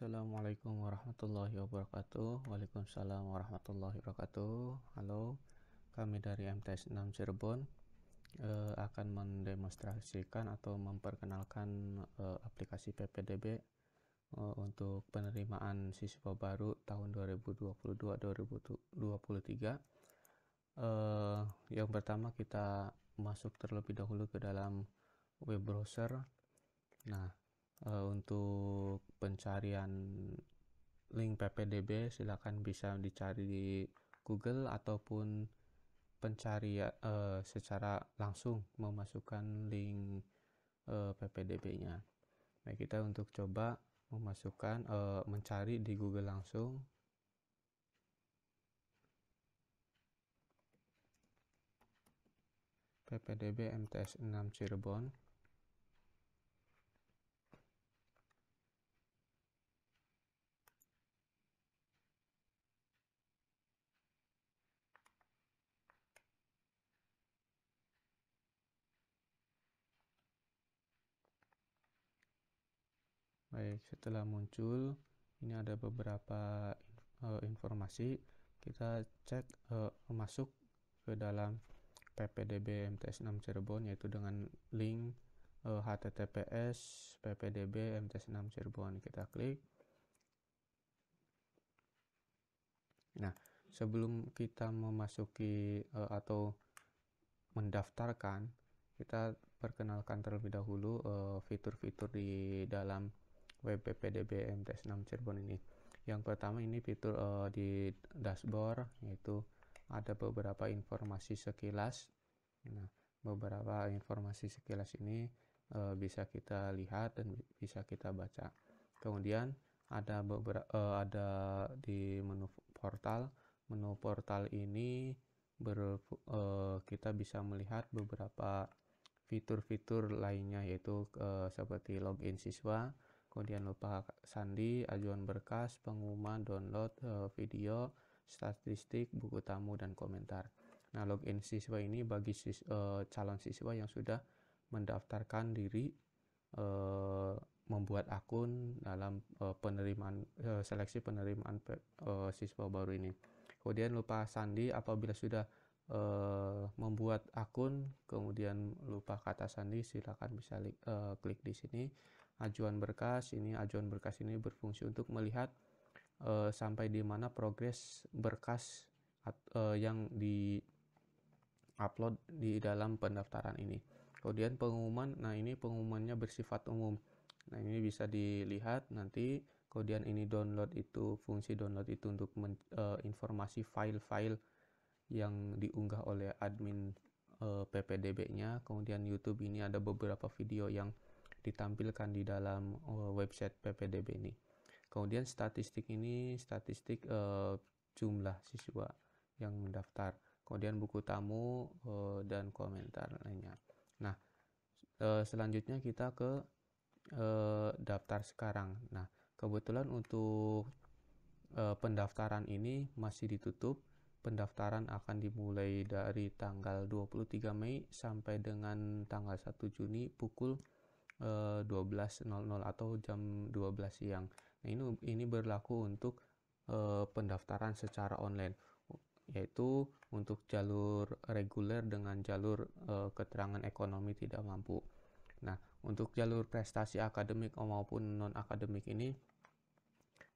Assalamualaikum warahmatullahi wabarakatuh. Waalaikumsalam warahmatullahi wabarakatuh. Halo, kami dari MTS 6 Cirebon akan mendemonstrasikan atau memperkenalkan aplikasi PPDB untuk penerimaan siswa baru tahun 2022-2023. Yang pertama kita masuk terlebih dahulu ke dalam web browser. Nah, untuk pencarian link PPDB silakan bisa dicari di Google ataupun pencarian secara langsung memasukkan link PPDB-nya. Nah, kita untuk coba memasukkan mencari di Google langsung. PPDB MTS 6 Cirebon. Baik, setelah muncul ini ada beberapa informasi. Kita cek masuk ke dalam PPDB MTS 6 Cirebon, yaitu dengan link https ppdb MTS 6 Cirebon. Kita klik. Nah, sebelum kita memasuki atau mendaftarkan, kita perkenalkan terlebih dahulu fitur-fitur di dalam web PPDB MTS 6 Cirebon ini. Yang pertama ini fitur di dashboard, yaitu ada beberapa informasi sekilas. Nah, beberapa informasi sekilas ini bisa kita lihat dan bisa kita baca. Kemudian ada ada di menu portal. Menu portal ini kita bisa melihat beberapa fitur-fitur lainnya, yaitu seperti login siswa, kemudian lupa sandi, ajuan berkas, pengumuman, download video, statistik, buku tamu, dan komentar. Nah, login siswa ini bagi calon siswa yang sudah mendaftarkan diri membuat akun dalam penerimaan seleksi penerimaan siswa baru ini. Kemudian lupa sandi apabila sudah membuat akun, kemudian lupa kata sandi, silakan bisa klik di sini. Ajuan berkas ini berfungsi untuk melihat sampai di mana progres berkas yang di upload di dalam pendaftaran ini. Kemudian pengumuman, nah ini pengumumannya bersifat umum. Nah, ini bisa dilihat nanti. Kemudian ini download, itu fungsi download itu untuk informasi file-file yang diunggah oleh admin PPDB-nya. Kemudian YouTube, ini ada beberapa video yang ditampilkan di dalam website PPDB ini. Kemudian statistik ini statistik jumlah siswa yang mendaftar. Kemudian buku tamu dan komentar lainnya. Nah, selanjutnya kita ke daftar sekarang. Nah, kebetulan untuk pendaftaran ini masih ditutup. Pendaftaran akan dimulai dari tanggal 23 Mei sampai dengan tanggal 1 Juni pukul 12.00 atau jam 12 siang. Nah, ini berlaku untuk pendaftaran secara online, yaitu untuk jalur reguler dengan jalur keterangan ekonomi tidak mampu. Nah, untuk jalur prestasi akademik maupun non-akademik ini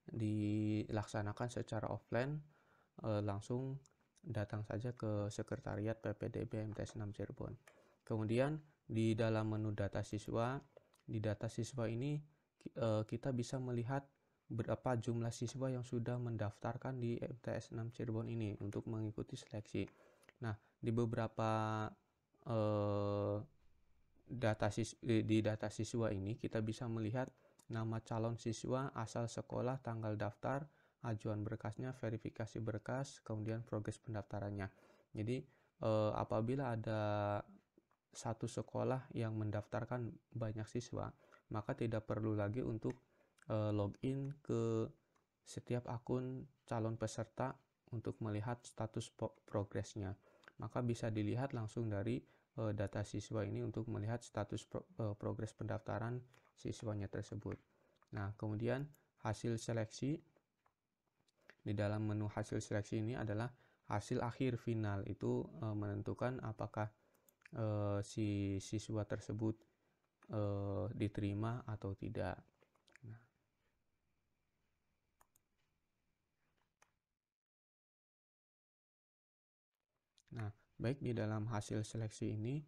dilaksanakan secara offline. Langsung datang saja ke sekretariat PPDB MTS 6 Cirebon. Kemudian di dalam menu data siswa, di data siswa ini kita bisa melihat berapa jumlah siswa yang sudah mendaftarkan di MTS 6 Cirebon ini untuk mengikuti seleksi. Nah, di beberapa di data siswa ini kita bisa melihat nama calon siswa, asal sekolah, tanggal daftar, ajuan berkasnya, verifikasi berkas, kemudian progres pendaftarannya. Jadi apabila ada satu sekolah yang mendaftarkan banyak siswa, maka tidak perlu lagi untuk login ke setiap akun calon peserta untuk melihat status progresnya. Maka bisa dilihat langsung dari data siswa ini untuk melihat status progres pendaftaran siswanya tersebut. Nah, kemudian hasil seleksi. Di dalam menu hasil seleksi ini adalah hasil akhir final, itu menentukan apakah si siswa tersebut diterima atau tidak. Nah, baik, di dalam hasil seleksi ini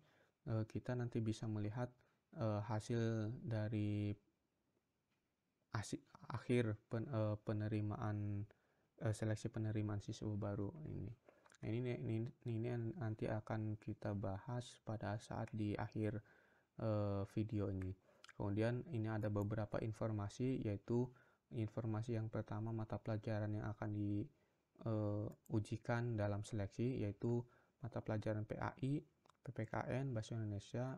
kita nanti bisa melihat hasil dari akhir penerimaan seleksi penerimaan siswa baru ini. Nah, ini nanti akan kita bahas pada saat di akhir video ini. Kemudian ini ada beberapa informasi, yaitu informasi yang pertama, mata pelajaran yang akan diujikan dalam seleksi, yaitu mata pelajaran PAI, PPKN, Bahasa Indonesia.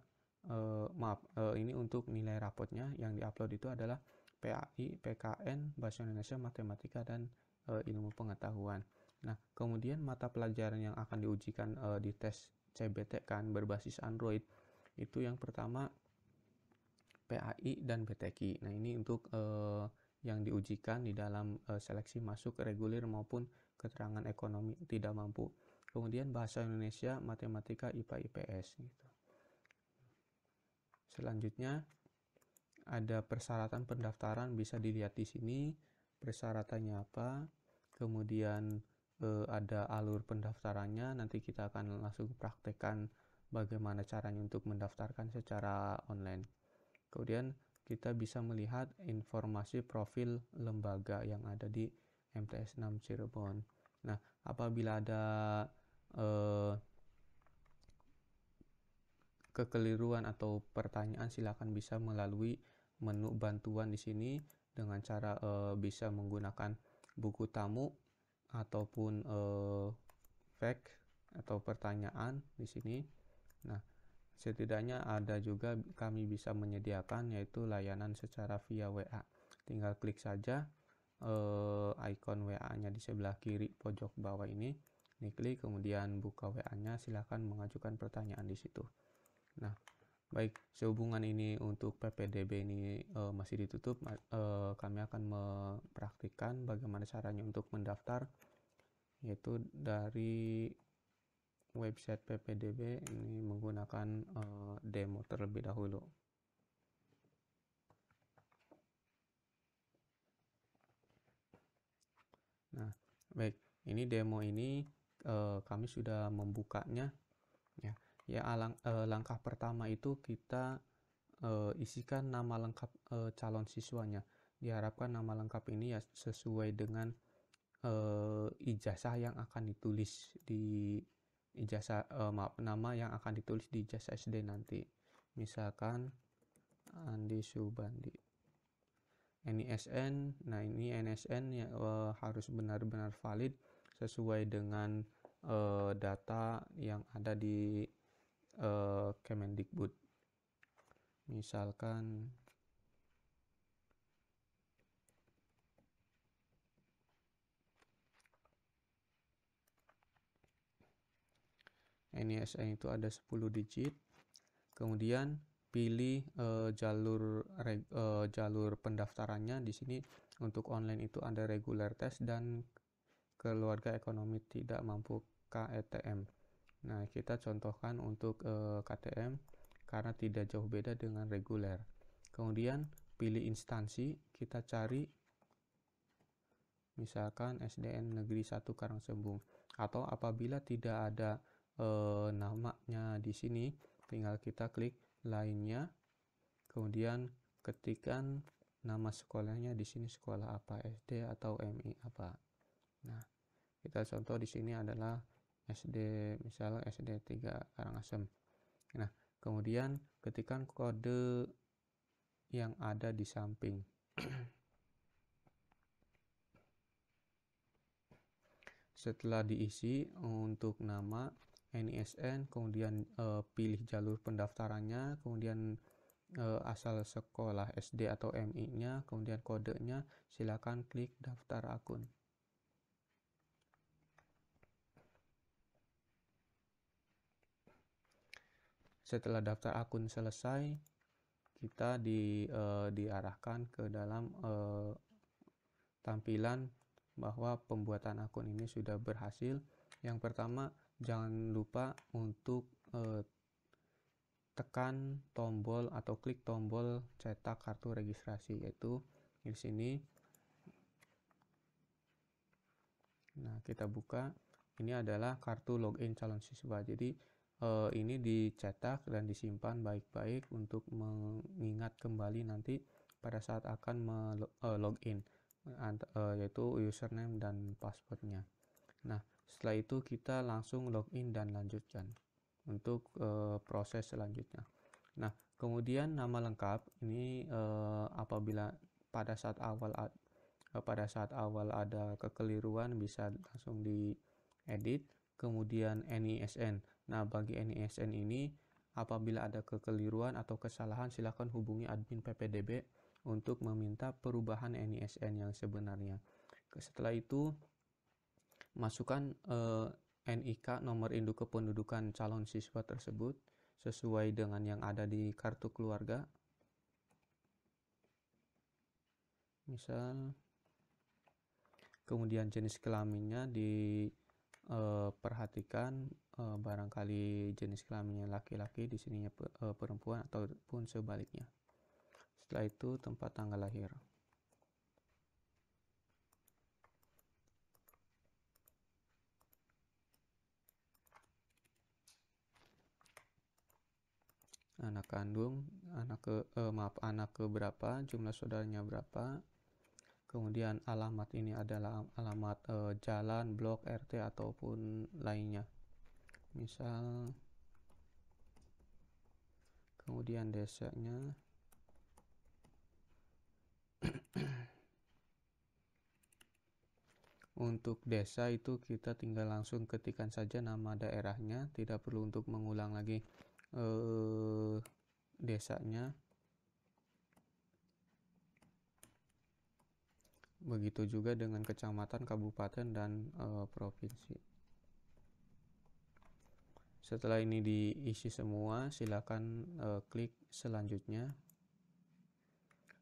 Ini untuk nilai rapotnya yang diupload itu adalah PAI, PKN, Bahasa Indonesia, Matematika, dan ilmu pengetahuan. Nah, kemudian mata pelajaran yang akan diujikan di tes CBT kan berbasis Android, itu yang pertama PAI dan BTQ. Nah, ini untuk yang diujikan di dalam seleksi masuk reguler maupun keterangan ekonomi tidak mampu. Kemudian Bahasa Indonesia, Matematika, IPA, IPS gitu. Selanjutnya ada persyaratan pendaftaran, bisa dilihat di sini persyaratannya apa. Kemudian ada alur pendaftarannya, nanti kita akan langsung praktekkan bagaimana caranya untuk mendaftarkan secara online. Kemudian kita bisa melihat informasi profil lembaga yang ada di MTS 6 Cirebon. Nah, apabila ada kekeliruan atau pertanyaan, silakan bisa melalui menu bantuan di sini dengan cara bisa menggunakan buku tamu ataupun fact atau pertanyaan di sini. Nah, setidaknya ada juga kami bisa menyediakan, yaitu layanan secara via WA. Tinggal klik saja icon WA-nya di sebelah kiri pojok bawah ini klik, kemudian buka WA-nya, silakan mengajukan pertanyaan di situ. Nah, baik, sehubungan ini untuk PPDB ini masih ditutup, kami akan mempraktikkan bagaimana caranya untuk mendaftar, yaitu dari website PPDB ini menggunakan demo terlebih dahulu. Nah, baik, ini demo ini kami sudah membukanya ya. Langkah pertama itu kita isikan nama lengkap calon siswanya. Diharapkan nama lengkap ini ya sesuai dengan ijazah yang akan ditulis di ijazah, nama yang akan ditulis di ijazah SD nanti. Misalkan Andi Subandi. NISN, nah ini NSN ya, harus benar-benar valid sesuai dengan data yang ada di Kemendikbud. Misalkan NISN itu ada 10 digit. Kemudian pilih jalur pendaftarannya. Di sini untuk online itu ada regular test dan keluarga ekonomi tidak mampu KETM. Nah, kita contohkan untuk KTM karena tidak jauh beda dengan reguler. Kemudian pilih instansi, kita cari misalkan SDN Negeri 1 Karangsembung, atau apabila tidak ada namanya di sini, tinggal kita klik lainnya, kemudian ketikkan nama sekolahnya di sini, sekolah apa, SD atau MI apa. Nah, kita contoh di sini adalah SD, misalnya SD 3 Karangasem. Nah, kemudian ketikkan kode yang ada di samping. Setelah diisi untuk nama, NISN, kemudian pilih jalur pendaftarannya, kemudian asal sekolah SD atau MI-nya, kemudian kodenya, silakan klik daftar akun. Setelah daftar akun selesai, kita diarahkan ke dalam tampilan bahwa pembuatan akun ini sudah berhasil. Yang pertama, jangan lupa untuk tekan tombol atau klik tombol cetak kartu registrasi, yaitu di sini. Nah, kita buka. Ini adalah kartu login calon siswa. Jadi ini dicetak dan disimpan baik-baik untuk mengingat kembali nanti pada saat akan login, yaitu username dan passwordnya. Nah, setelah itu kita langsung login dan lanjutkan untuk proses selanjutnya. Nah, kemudian nama lengkap ini apabila pada saat awal ada kekeliruan bisa langsung diedit. Kemudian NISN. Nah, bagi NISN ini apabila ada kekeliruan atau kesalahan silakan hubungi admin PPDB untuk meminta perubahan NISN yang sebenarnya. Setelah itu masukkan NIK, nomor induk kependudukan calon siswa tersebut sesuai dengan yang ada di kartu keluarga. Misal, kemudian jenis kelaminnya diperhatikan, barangkali jenis kelaminnya laki-laki, di sininya perempuan ataupun sebaliknya. Setelah itu tempat tanggal lahir. Anak kandung, anak keberapa, jumlah saudaranya berapa. Kemudian alamat ini adalah alamat jalan, blok, RT ataupun lainnya. Misal, kemudian desanya. Untuk desa itu kita tinggal langsung ketikkan saja nama daerahnya, tidak perlu untuk mengulang lagi desanya. Begitu juga dengan kecamatan, kabupaten, dan provinsi. Setelah ini diisi semua, silakan klik selanjutnya.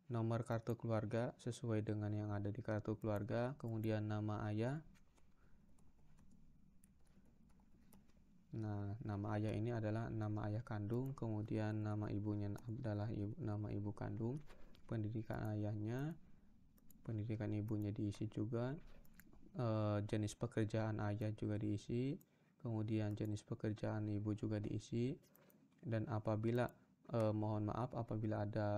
Nomor kartu keluarga sesuai dengan yang ada di kartu keluarga, kemudian nama ayah. Nah, nama ayah ini adalah nama ayah kandung, kemudian nama ibunya adalah nama ibu kandung, pendidikan ayahnya, pendidikan ibunya diisi juga, jenis pekerjaan ayah juga diisi, kemudian jenis pekerjaan ibu juga diisi, dan apabila mohon maaf apabila ada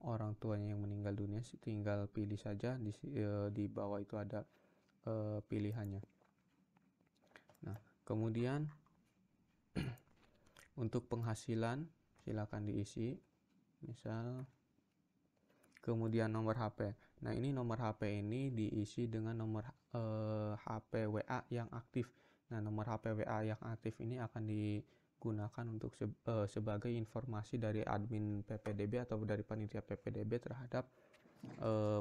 orang tuanya yang meninggal dunia, tinggal pilih saja di bawah itu ada pilihannya. Nah, kemudian untuk penghasilan silakan diisi, misal. Kemudian nomor HP. Nah, ini nomor HP ini diisi dengan nomor HP WA yang aktif. Nah, nomor HP WA yang aktif ini akan digunakan untuk sebagai informasi dari admin PPDB atau dari panitia PPDB terhadap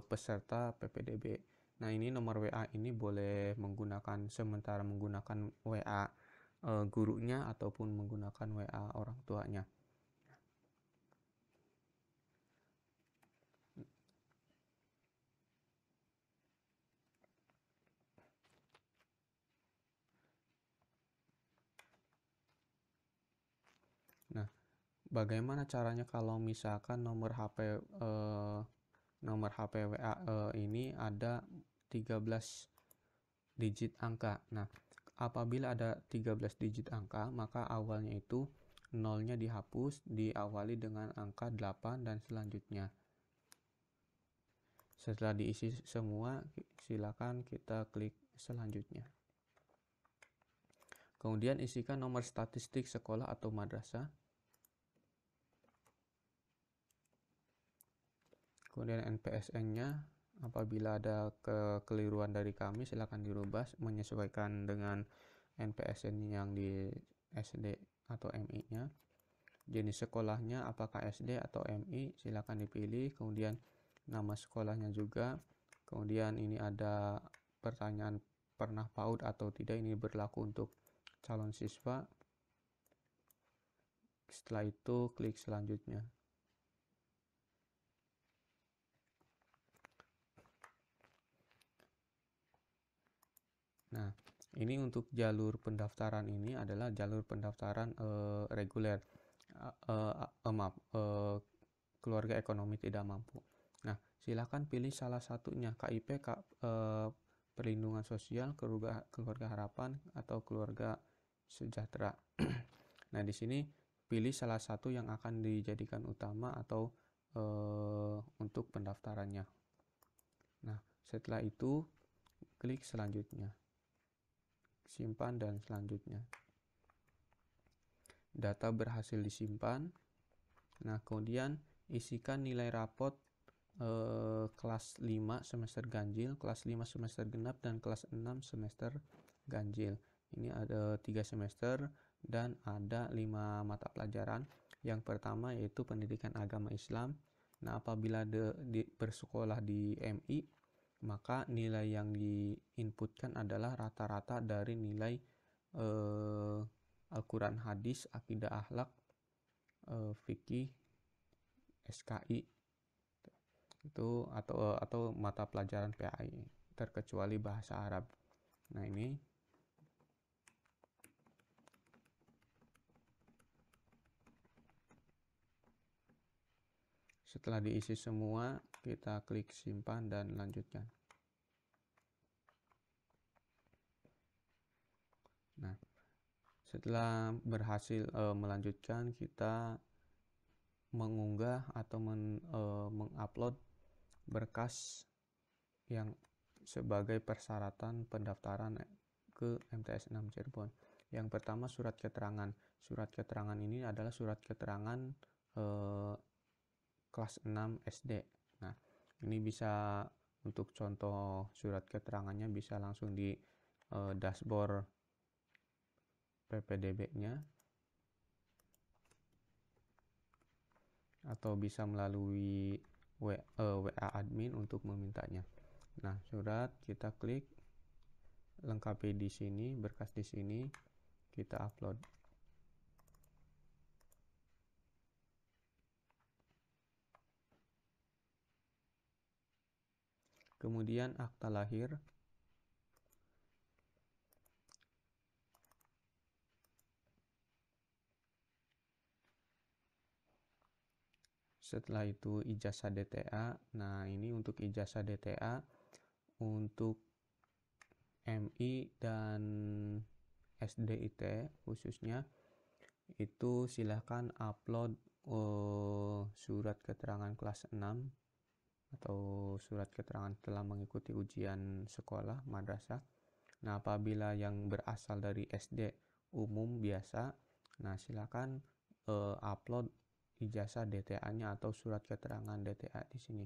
peserta PPDB. Nah, ini nomor WA ini boleh sementara menggunakan WA gurunya ataupun menggunakan WA orang tuanya. Nah, bagaimana caranya kalau misalkan nomor HP WA ini ada 13 digit angka. Nah, apabila ada 13 digit angka, maka awalnya itu nolnya dihapus, diawali dengan angka 8 dan selanjutnya. Setelah diisi semua, silakan kita klik selanjutnya. Kemudian isikan nomor statistik sekolah atau madrasah. Kemudian NPSN-nya, apabila ada kekeliruan dari kami silakan dirubah menyesuaikan dengan NPSN yang di SD atau MI-nya. Jenis sekolahnya apakah SD atau MI silakan dipilih. Kemudian nama sekolahnya juga. Kemudian ini ada pertanyaan pernah PAUD atau tidak, ini berlaku untuk calon siswa. Setelah itu klik selanjutnya. Nah, ini untuk jalur pendaftaran ini adalah jalur pendaftaran reguler. Maaf, keluarga ekonomi tidak mampu. Nah, silakan pilih salah satunya, KIP, perlindungan sosial, keluarga harapan, atau keluarga sejahtera. Nah, di sini pilih salah satu yang akan dijadikan utama atau untuk pendaftarannya. Nah, setelah itu klik selanjutnya, simpan dan selanjutnya. Data berhasil disimpan. Nah, kemudian isikan nilai rapot kelas 5 semester ganjil, kelas 5 semester genap, dan kelas 6 semester ganjil. Ini ada 3 semester dan ada 5 mata pelajaran. Yang pertama yaitu pendidikan agama Islam. Nah, apabila bersekolah di MI, maka nilai yang diinputkan adalah rata-rata dari nilai Al-Quran, hadis, akidah, akhlak, fikih, SKI itu atau mata pelajaran PAI, terkecuali bahasa Arab. Nah, ini setelah diisi semua, kita klik simpan dan lanjutkan. Nah, setelah berhasil melanjutkan, kita mengunggah atau mengupload berkas yang sebagai persyaratan pendaftaran ke MTS 6 Cirebon. Yang pertama, surat keterangan. Surat keterangan ini adalah surat keterangan kelas 6 SD. Nah, ini bisa, untuk contoh surat keterangannya bisa langsung di dashboard PPDB-nya, atau bisa melalui WA admin untuk memintanya. Nah, surat kita klik, lengkapi di sini, berkas di sini, kita upload. Kemudian akta lahir. Setelah itu ijazah DTA. Nah, ini untuk ijazah DTA untuk MI dan SDIT khususnya, itu silahkan upload surat keterangan kelas 6 atau surat keterangan telah mengikuti ujian sekolah madrasah. Nah, apabila yang berasal dari SD umum biasa, nah silakan upload ijazah DTA-nya atau surat keterangan DTA di sini.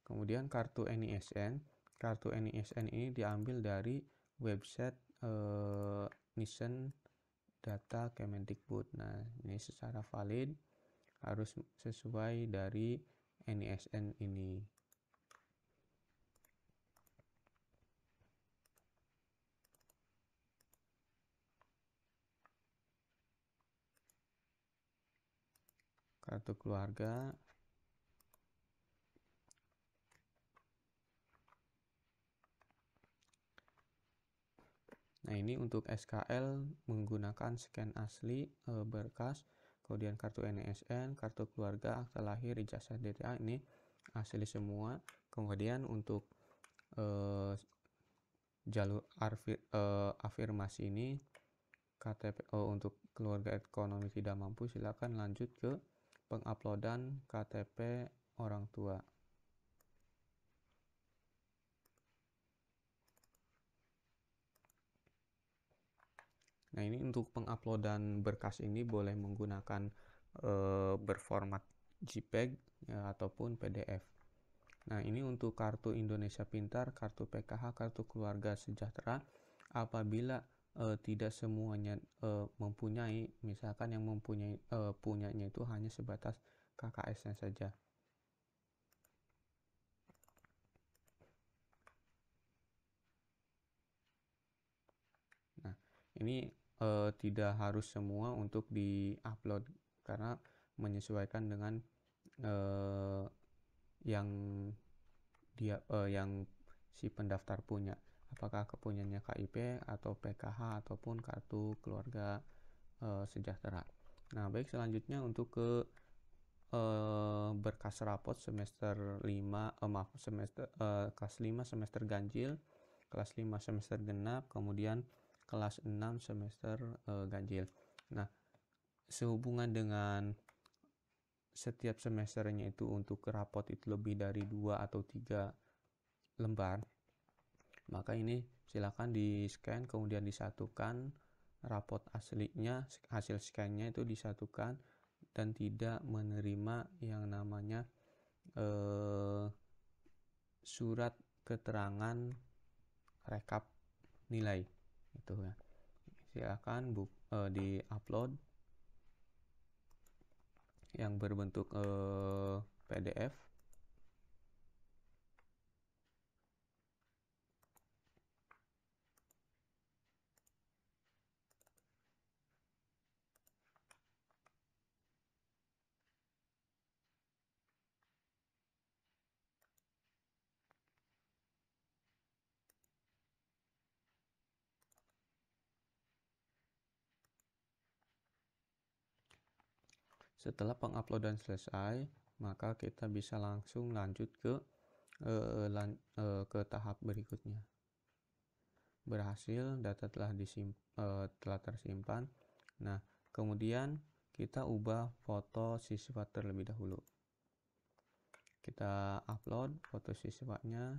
Kemudian kartu NISN. Kartu NISN ini diambil dari website Nisen Data Kemendikbud. Nah, ini secara valid harus sesuai dari NISN ini. Kartu keluarga. Nah, ini untuk SKL menggunakan scan asli berkas, kemudian kartu NISN, kartu keluarga, akta lahir, ijazah DTA, ini asli semua. Kemudian untuk jalur afirmasi ini, KTP untuk keluarga ekonomi tidak mampu, silakan lanjut ke penguploadan KTP orang tua. Nah, ini untuk penguploadan berkas ini boleh menggunakan berformat JPEG ya, ataupun PDF. Nah, ini untuk kartu Indonesia Pintar, kartu PKH, kartu keluarga sejahtera. Apabila tidak semuanya mempunyai, misalkan yang mempunyai punyanya itu hanya sebatas KKS-nya saja. Nah, ini tidak harus semua untuk di-upload, karena menyesuaikan dengan yang yang si pendaftar punya, apakah kepunyanya KIP atau PKH ataupun kartu keluarga sejahtera. Nah, baik, selanjutnya untuk ke berkas rapot semester 5 kelas 5 semester ganjil, kelas 5 semester genap, kemudian kelas 6 semester ganjil. Nah, sehubungan dengan setiap semesternya itu untuk rapot itu lebih dari 2 atau 3 lembar, maka ini silakan di scan kemudian disatukan rapot aslinya, hasil scan-nya itu disatukan dan tidak menerima yang namanya surat keterangan rekap nilai itu ya. Silakan di-upload yang berbentuk PDF. Setelah penguploadan selesai, maka kita bisa langsung lanjut ke tahap berikutnya. Berhasil, data telah tersimpan. Nah, kemudian kita ubah foto siswa terlebih dahulu. Kita upload foto siswanya.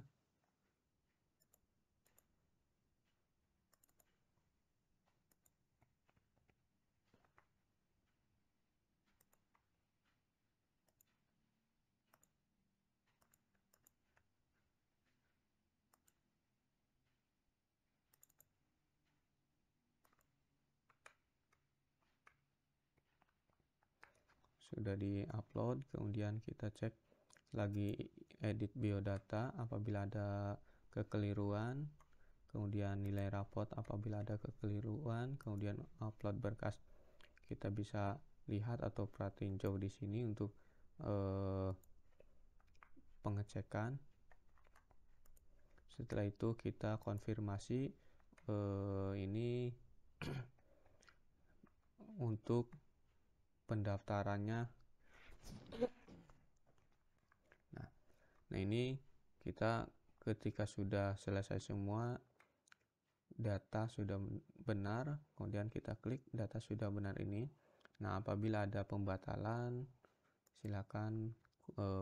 Sudah di-upload, kemudian kita cek lagi edit biodata apabila ada kekeliruan, kemudian nilai rapot apabila ada kekeliruan, kemudian upload berkas. Kita bisa lihat atau perhatiin jauh di sini untuk pengecekan. Setelah itu kita konfirmasi ini untuk pendaftarannya. Nah, ini kita ketika sudah selesai semua, data sudah benar, kemudian kita klik data sudah benar ini. Nah, apabila ada pembatalan, silakan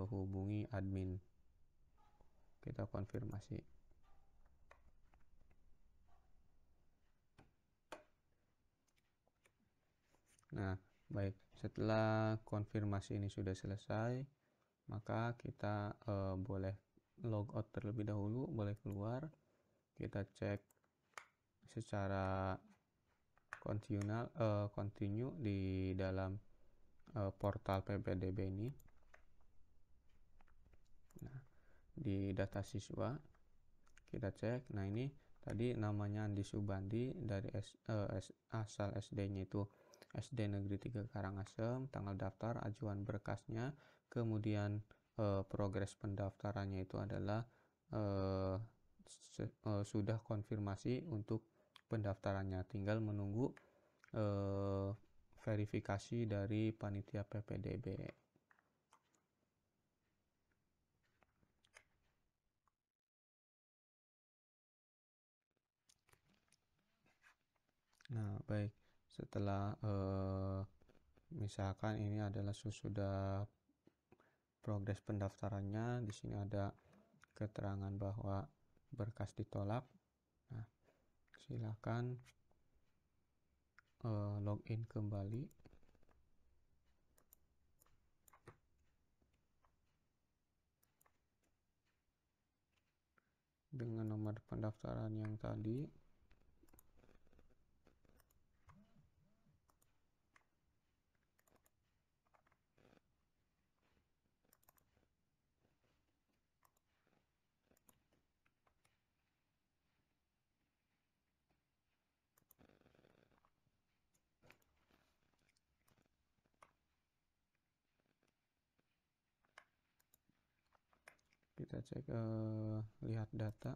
hubungi admin. Kita konfirmasi. Nah, baik, setelah konfirmasi ini sudah selesai, maka kita boleh logout terlebih dahulu, boleh keluar. Kita cek secara continue di dalam portal PPDB ini. Nah, di data siswa kita cek. Nah, ini tadi namanya Andi Subandi, dari asal SD-nya itu SD Negeri 3 Karangasem, tanggal daftar, ajuan berkasnya, kemudian progres pendaftarannya itu adalah sudah konfirmasi untuk pendaftarannya, tinggal menunggu verifikasi dari panitia PPDB. Nah, baik, setelah misalkan ini adalah sudah progres pendaftarannya, di sini ada keterangan bahwa berkas ditolak. Nah, silakan login kembali. Dengan nomor pendaftaran yang tadi. kita cek lihat data,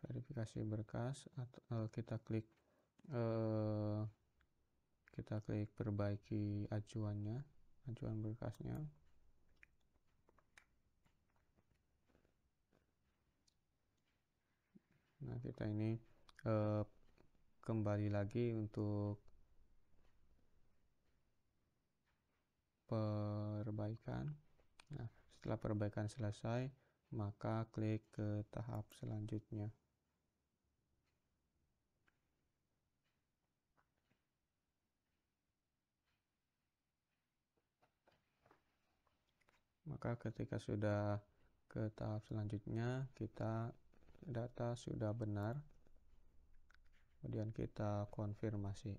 verifikasi berkas, atau kita klik perbaiki acuan berkasnya. Nah, kita ini kembali lagi untuk perbaikan. Nah, setelah perbaikan selesai, maka klik ke tahap selanjutnya. Maka ketika sudah ke tahap selanjutnya, data sudah benar, kemudian kita konfirmasi.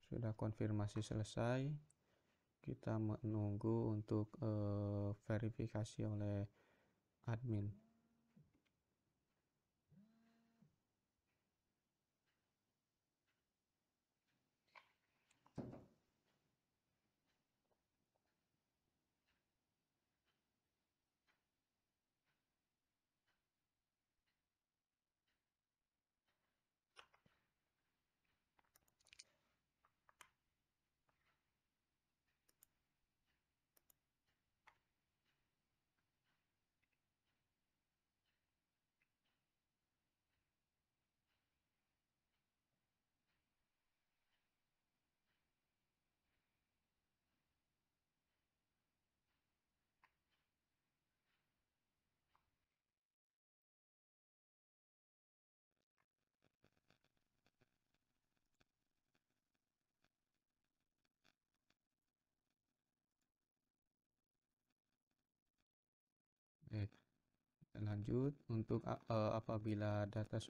Sudah konfirmasi selesai, kita menunggu untuk verifikasi oleh admin. Lanjut, untuk apabila data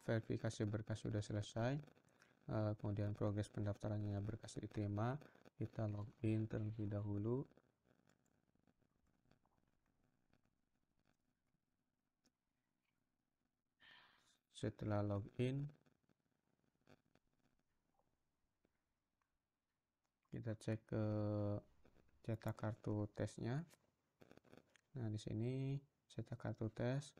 verifikasi berkas sudah selesai, kemudian progres pendaftarannya berkas diterima, kita login terlebih dahulu. Setelah login, kita cek ke cetak kartu tesnya. Nah, di sini cetak kartu tes.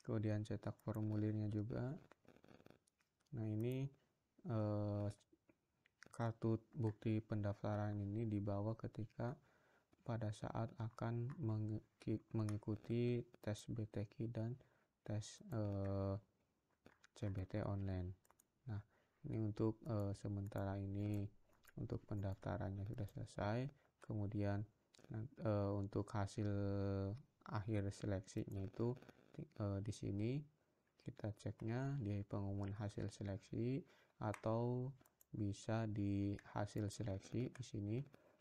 Kemudian cetak formulirnya juga. Nah, ini kartu bukti pendaftaran ini dibawa ketika pada saat akan mengikuti tes BTQ dan tes CBT online. Nah, ini untuk sementara ini untuk pendaftarannya sudah selesai. Kemudian untuk hasil akhir seleksinya itu di sini kita ceknya di pengumuman hasil seleksi, atau bisa di hasil seleksi. Di sini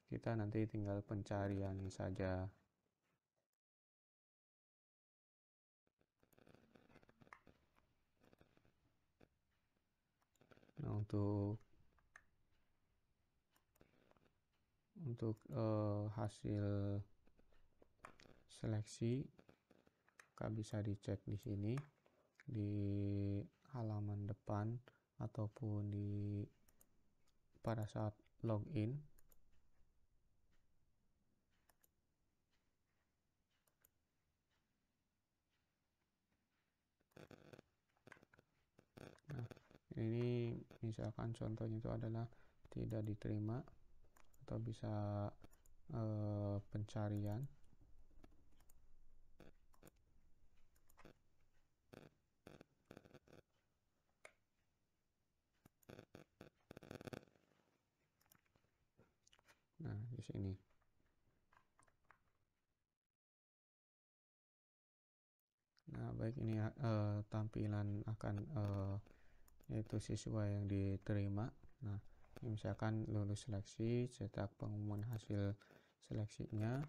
kita nanti tinggal pencarian saja. Nah, untuk hasil seleksi bisa dicek di sini di halaman depan ataupun pada saat login. Nah, ini misalkan contohnya itu adalah tidak diterima, atau bisa pencarian. Nah, di sini. Nah, baik, ini tampilan akan yaitu siswa yang diterima. Nah, misalkan lulus seleksi, cetak pengumuman hasil seleksinya,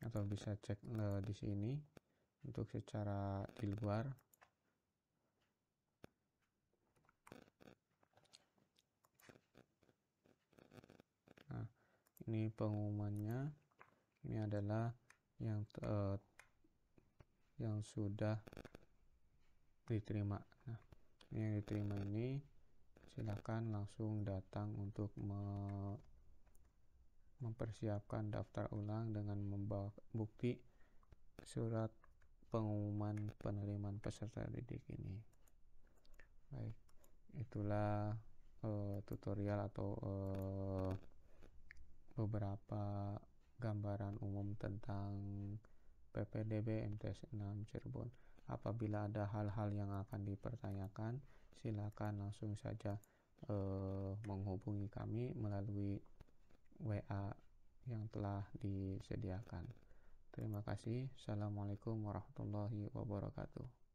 atau bisa cek di sini untuk secara di luar. Nah, Ini pengumumannya. Ini adalah yang sudah diterima. Nah, ini yang diterima ini silakan langsung datang untuk mempersiapkan daftar ulang dengan membawa bukti surat pengumuman penerimaan peserta didik ini. Baik, itulah tutorial atau beberapa gambaran umum tentang PPDB MTS 6 Cirebon. Apabila ada hal-hal yang akan dipertanyakan, silakan langsung saja menghubungi kami melalui WA yang telah disediakan. Terima kasih. Assalamualaikum warahmatullahi wabarakatuh.